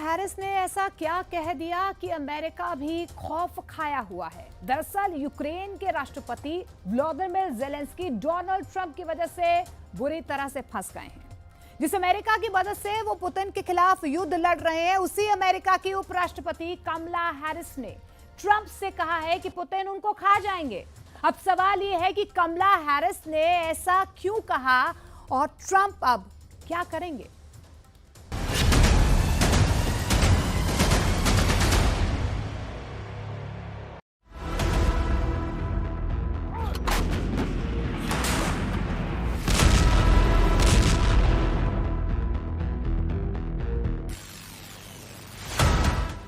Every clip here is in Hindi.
हैरिस ने ऐसा क्या कह दिया कि अमेरिका भी खौफ खाया हुआ है। दरअसल यूक्रेन के राष्ट्रपति व्लादिमीर ज़ेलेंस्की डोनाल्ड ट्रंप की वजह से बुरी तरह से फंस गए हैं। जिस अमेरिका की मदद से वो पुतिन के खिलाफ युद्ध लड़ रहे हैं, उसी अमेरिका की उपराष्ट्रपति कमला हैरिस ने ट्रंप से कहा है कि पुतिन उनको खा जाएंगे। अब सवाल ये है कि कमला हैरिस ने ऐसा क्यों कहा और ट्रंप अब क्या करेंगे।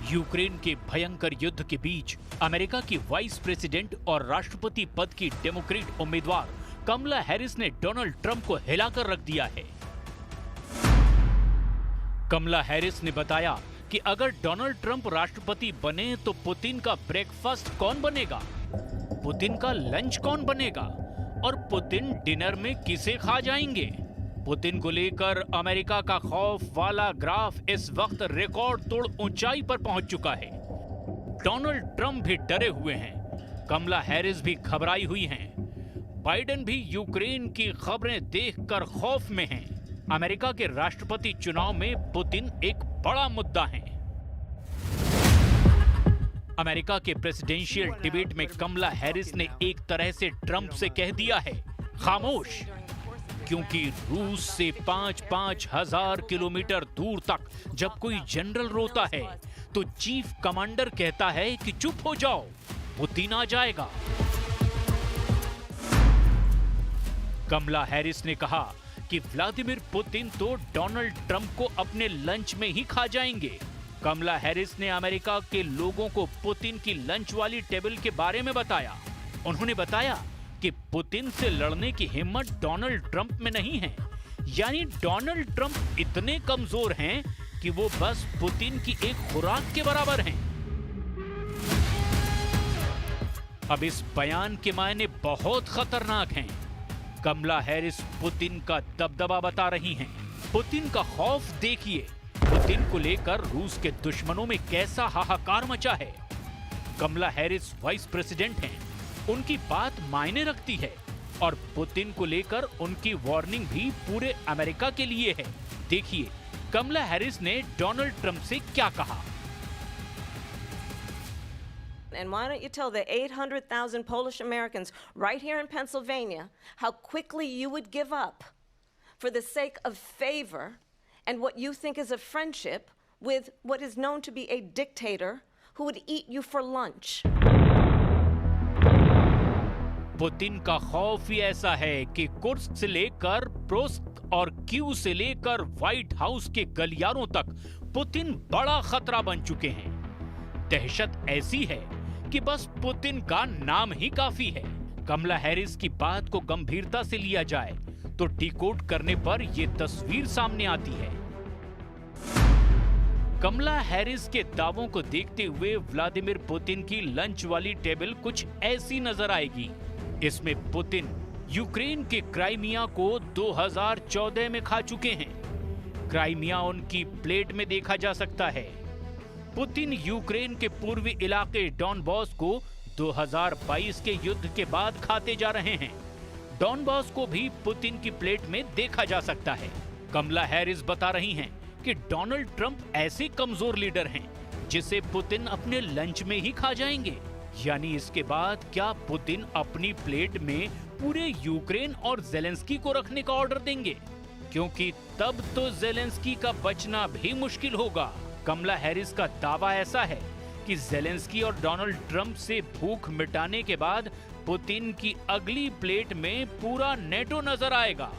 यूक्रेन के भयंकर युद्ध के बीच अमेरिका की वाइस प्रेसिडेंट और राष्ट्रपति पद की डेमोक्रेट उम्मीदवार कमला हैरिस ने डोनाल्ड ट्रंप को हिलाकर रख दिया है। कमला हैरिस ने बताया कि अगर डोनाल्ड ट्रंप राष्ट्रपति बने तो पुतिन का ब्रेकफास्ट कौन बनेगा, पुतिन का लंच कौन बनेगा और पुतिन डिनर में किसे खा जाएंगे। पुतिन को लेकर अमेरिका का खौफ वाला ग्राफ इस वक्त रिकॉर्ड तोड़ ऊंचाई पर पहुंच चुका है। डोनाल्ड ट्रंप भी डरे हुए हैं, कमला हैरिस भी घबराई हुई हैं, बाइडेन भी यूक्रेन की खबरें देखकर खौफ में हैं। अमेरिका के राष्ट्रपति चुनाव में पुतिन एक बड़ा मुद्दा है। अमेरिका के प्रेसिडेंशियल डिबेट में कमला हैरिस ने एक तरह से ट्रंप से कह दिया है खामोश, क्योंकि रूस से 5-5 हजार किलोमीटर दूर तक जब कोई जनरल रोता है तो चीफ कमांडर कहता है कि चुप हो जाओ, पुतिन आ जाएगा। कमला हैरिस ने कहा कि व्लादिमीर पुतिन तो डोनाल्ड ट्रंप को अपने लंच में ही खा जाएंगे। कमला हैरिस ने अमेरिका के लोगों को पुतिन की लंच वाली टेबल के बारे में बताया। उन्होंने बताया कि पुतिन से लड़ने की हिम्मत डोनाल्ड ट्रंप में नहीं है, यानी डोनाल्ड ट्रंप इतने कमजोर हैं कि वो बस पुतिन की एक खुराक के बराबर हैं। अब इस बयान के मायने बहुत खतरनाक हैं। कमला हैरिस पुतिन का दबदबा बता रही हैं। पुतिन का खौफ देखिए, पुतिन को लेकर रूस के दुश्मनों में कैसा हाहाकार मचा है। कमला हैरिस वाइस प्रेसिडेंट हैं, उनकी बात मायने रखती है और पुतिन को लेकर उनकी वार्निंग भी पूरे अमेरिका के लिए है। देखिए कमला हैरिस ने डोनाल्ड ट्रंप से क्या कहा। And why don't you tell the 800,000 Polish Americans right here in Pennsylvania how quickly you would give up for the sake of favor and what you think is a friendship with what is known to be a dictator who would eat you for lunch. Putin का खौफ ही ऐसा है कि कुर्स्क से लेकर प्रोस्क और क्यू से लेकर व्हाइट हाउस के गलियारों तक पुतिन बड़ा खतरा बन चुके हैं। दहशत ऐसी है कि बस पुतिन का नाम ही काफी है। कमला हैरिस की बात को गंभीरता से लिया जाए तो डिकोड करने पर यह तस्वीर सामने आती है। कमला हैरिस के दावों को देखते हुए व्लादिमीर पुतिन की लंच वाली टेबल कुछ ऐसी नजर आएगी। इसमें पुतिन यूक्रेन के क्राइमिया को 2014 में खा चुके हैं। क्राइमिया उनकी प्लेट में देखा जा सकता है। पुतिन यूक्रेन के पूर्वी इलाके डॉनबॉस को 2022 के युद्ध के बाद खाते जा रहे हैं। डॉनबॉस को भी पुतिन की प्लेट में देखा जा सकता है। कमला हैरिस बता रही हैं कि डोनाल्ड ट्रंप ऐसे कमजोर लीडर हैं जिसे पुतिन अपने लंच में ही खा जाएंगे। यानी इसके बाद क्या पुतिन अपनी प्लेट में पूरे यूक्रेन और ज़ेलेंस्की को रखने का ऑर्डर देंगे, क्योंकि तब तो ज़ेलेंस्की का बचना भी मुश्किल होगा। कमला हैरिस का दावा ऐसा है कि ज़ेलेंस्की और डोनाल्ड ट्रंप से भूख मिटाने के बाद पुतिन की अगली प्लेट में पूरा नेटो नजर आएगा।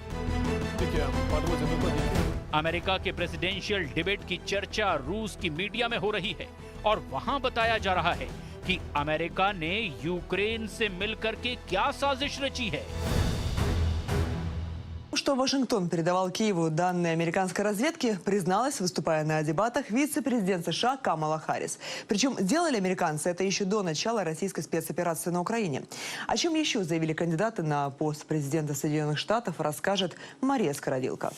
अमेरिका के प्रेसिडेंशियल डिबेट की चर्चा रूस की मीडिया में हो रही है और वहां बताया जा रहा है कि अमेरिका ने यूक्रेन से मिलकर के क्या साजिश रची है। Что Вашингтон передавал Киеву данные американской разведки, призналась, выступая на дебатах, вице-президент США Камала Харрис. Причем делали американцы это еще до начала российской спецоперации на Украине. О чем еще заявили кандидаты на пост президента Соединенных Штатов, расскажет Мария Скородилко.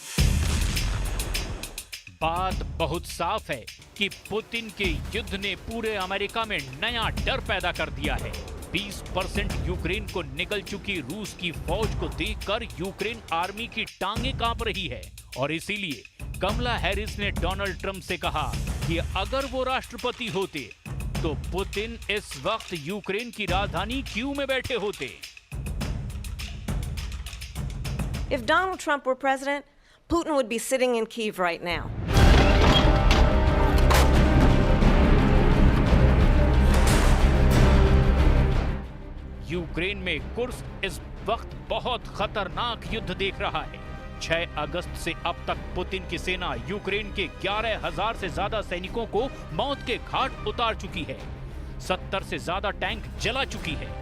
बात बहुत साफ है कि पुतिन के युद्ध ने पूरे अमेरिका में नया डर पैदा कर दिया है। 20% यूक्रेन को निकल चुकी रूस की फौज को देखकर यूक्रेन आर्मी की टांगें कांप रही है और इसीलिए कमला हैरिस ने डोनाल्ड ट्रंप से कहा कि अगर वो राष्ट्रपति होते तो पुतिन इस वक्त यूक्रेन की राजधानी कीव में बैठे होते। If Donald Trump were president, Putin would be sitting in Kyiv right now. Ukraine में कुर्स्क इस वक्त बहुत खतरनाक युद्ध देख रहा है। 6 अगस्त से अब तक पुतिन की सेना यूक्रेन के 11,000 से ज्यादा सैनिकों को मौत के घाट उतार चुकी है। 70 से ज्यादा टैंक जला चुकी है।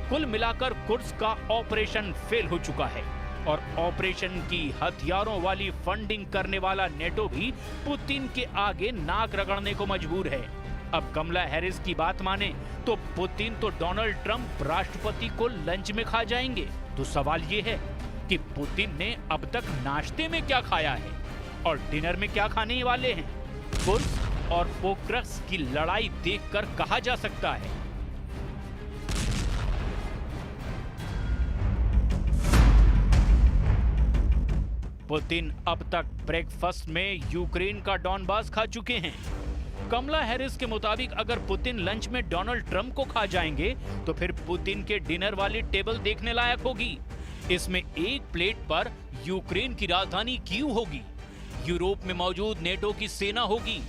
कुल मिलाकर कुर्स्क का ऑपरेशन फेल हो चुका है और ऑपरेशन की हथियारों वाली फंडिंग करने वाला नेटो भी पुतिन के आगे नाक रगड़ने को मजबूर है। अब कमला हैरिस की बात माने तो पुतिन तो डोनाल्ड ट्रंप राष्ट्रपति को लंच में खा जाएंगे। तो सवाल ये है कि पुतिन ने अब तक नाश्ते में क्या खाया है और डिनर में क्या खाने वाले हैं। कुर्स्क और पोक्रस की लड़ाई देखकर कहा जा सकता है पुतिन अब तक ब्रेकफास्ट में यूक्रेन का डॉनबास खा चुके हैं। कमला हैरिस के मुताबिक अगर पुतिन लंच में डोनाल्ड ट्रंप को खा जाएंगे तो फिर पुतिन के डिनर वाली टेबल देखने लायक होगी। इसमें एक प्लेट पर यूक्रेन की राजधानी कीव होगी, यूरोप में मौजूद नेटो की सेना होगी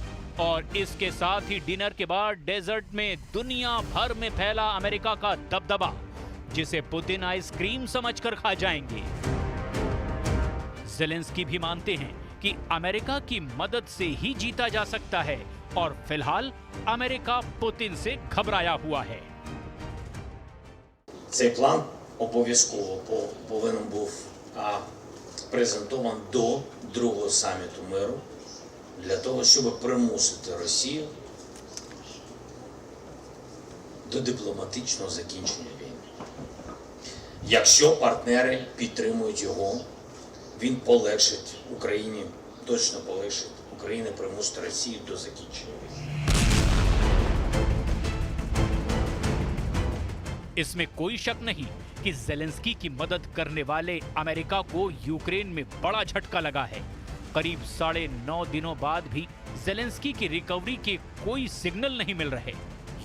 और इसके साथ ही डिनर के बाद डेजर्ट में दुनिया भर में फैला अमेरिका का दबदबा, जिसे पुतिन आइसक्रीम समझकर खा जाएंगे। ज़ेलेंस्की भी मानते हैं कि अमेरिका की मदद से ही जीता जा सकता है और फिलहाल अमेरिका पुतिन से घबराया हुआ है। Цей план обов'язково повинен був презентований до другого саміту миру для того, щоб примусити Росію до дипломатичного закінчення війни. Якщо партнери підтримують його, він полегшить Україні, точно полегшить Україні примусити Росію до закінчення війни. इसमें कोई शक नहीं कि ज़ेलेंस्की की मदद करने वाले अमेरिका को यूक्रेन में बड़ा झटका लगा है। करीब 9.5 दिनों बाद भी ज़ेलेंस्की की रिकवरी के कोई सिग्नल नहीं मिल रहे।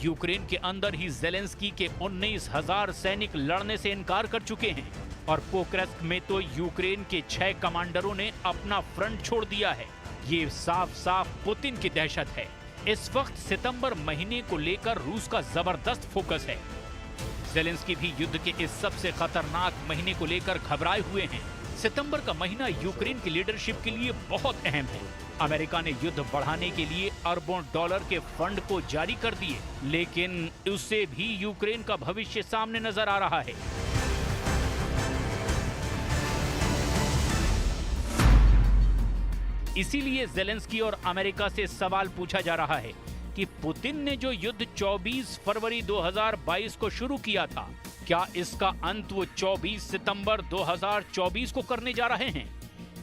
यूक्रेन के अंदर ही ज़ेलेंस्की के 19,000 सैनिक लड़ने से इनकार कर चुके हैं और पोक्रस्क में तो यूक्रेन के 6 कमांडरों ने अपना फ्रंट छोड़ दिया है। ये साफ साफ पुतिन की दहशत है। इस वक्त सितंबर महीने को लेकर रूस का जबरदस्त फोकस है। ज़ेलेंस्की भी युद्ध के इस सबसे खतरनाक महीने को लेकर घबराए हुए हैं। सितंबर का महीना यूक्रेन की लीडरशिप के लिए बहुत अहम है। अमेरिका ने युद्ध बढ़ाने के लिए अरबों डॉलर के फंड को जारी कर दिए, लेकिन उससे भी यूक्रेन का भविष्य सामने नजर आ रहा है। इसीलिए ज़ेलेंस्की और अमेरिका से सवाल पूछा जा रहा है कि पुतिन ने जो युद्ध 24 फरवरी 2022 को शुरू किया था, क्या इसका अंत वो 24 सितंबर 2024 को करने जा रहे हैं?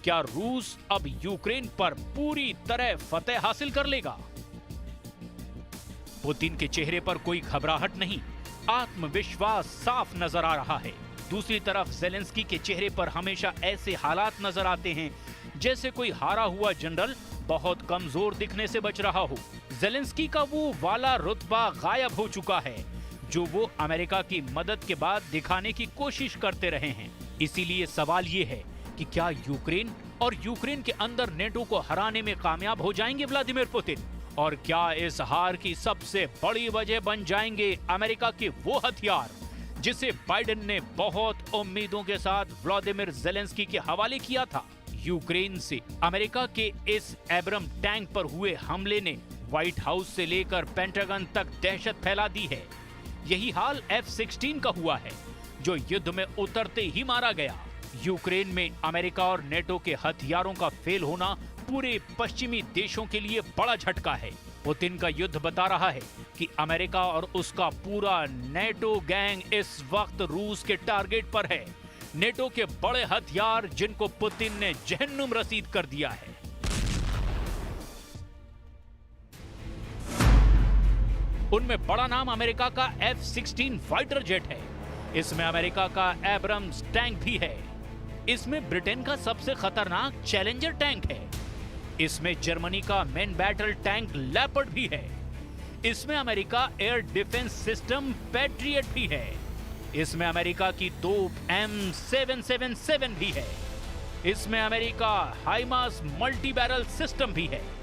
क्या रूस अब यूक्रेन पर पूरी तरह फतेह हासिल कर लेगा? पुतिन के चेहरे पर कोई घबराहट नहीं, आत्मविश्वास साफ नजर आ रहा है। दूसरी तरफ ज़ेलेंस्की के चेहरे पर हमेशा ऐसे हालात नजर आते हैं जैसे कोई हारा हुआ जनरल बहुत कमजोर दिखने से बच रहा हो। ज़ेलेंस्की का वो वाला रुतबा गायब हो चुका है जो वो अमेरिका की मदद के बाद दिखाने की कोशिश करते रहे हैं। इसीलिए सवाल ये है कि क्या यूक्रेन और यूक्रेन के अंदर नेटो को हराने में कामयाब हो जाएंगे व्लादिमीर पुतिन? और क्या इस हार की सबसे बड़ी वजह बन जाएंगे अमेरिका के वो हथियार जिसे बाइडेन ने बहुत उम्मीदों के साथ व्लादिमीर ज़ेलेंस्की के हवाले किया था? यूक्रेन से अमेरिका के इस एब्रम टैंक पर हुए हमले ने व्हाइट हाउस से लेकर पेंटागन तक दहशत फैला दी है। यही हाल F-16 का हुआ है जो युद्ध में उतरते ही मारा गया। यूक्रेन में अमेरिका और नेटो के हथियारों का फेल होना पूरे पश्चिमी देशों के लिए बड़ा झटका है। पुतिन का युद्ध बता रहा है कि अमेरिका और उसका पूरा नेटो गैंग इस वक्त रूस के टारगेट पर है। नेटो के बड़े हथियार जिनको पुतिन ने जहन्नुम रसीद कर दिया है। उनमें बड़ा नाम अमेरिका का F-16 फाइटर जेट है। इसमें अमेरिका का एब्रम्स टैंक भी है। इसमें ब्रिटेन का सबसे खतरनाक चैलेंजर टैंक है। इसमें जर्मनी का मेन बैटल टैंक लेपर्ड भी है। इसमें America air defence system patriot भी है। इसमें अमेरिका की तोप M777 भी है। इसमें अमेरिका हाइमार्स मल्टी बैरल सिस्टम भी है।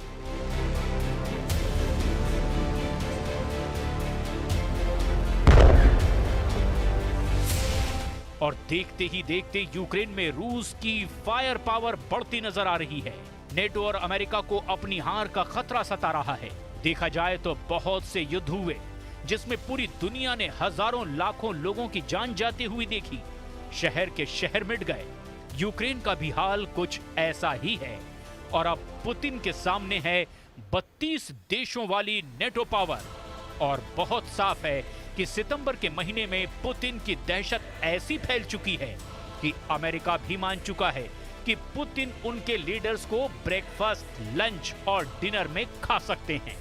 और देखते ही देखते यूक्रेन में रूस की फायर पावर बढ़ती नजर आ रही है। नेटो और अमेरिका को अपनी हार का खतरा सता रहा है। देखा जाए तो बहुत से युद्ध हुए जिसमें पूरी दुनिया ने हजारों लाखों लोगों की जान जाती हुई देखी। शहर के शहर मिट गए। यूक्रेन का भी हाल कुछ ऐसा ही है। और अब पुतिन के सामने है 32 देशों वाली नेटो पावर। और बहुत साफ है कि सितंबर के महीने में पुतिन की दहशत ऐसी फैल चुकी है कि अमेरिका भी मान चुका है कि पुतिन उनके लीडर्स को ब्रेकफास्ट, लंच और डिनर में खा सकते हैं।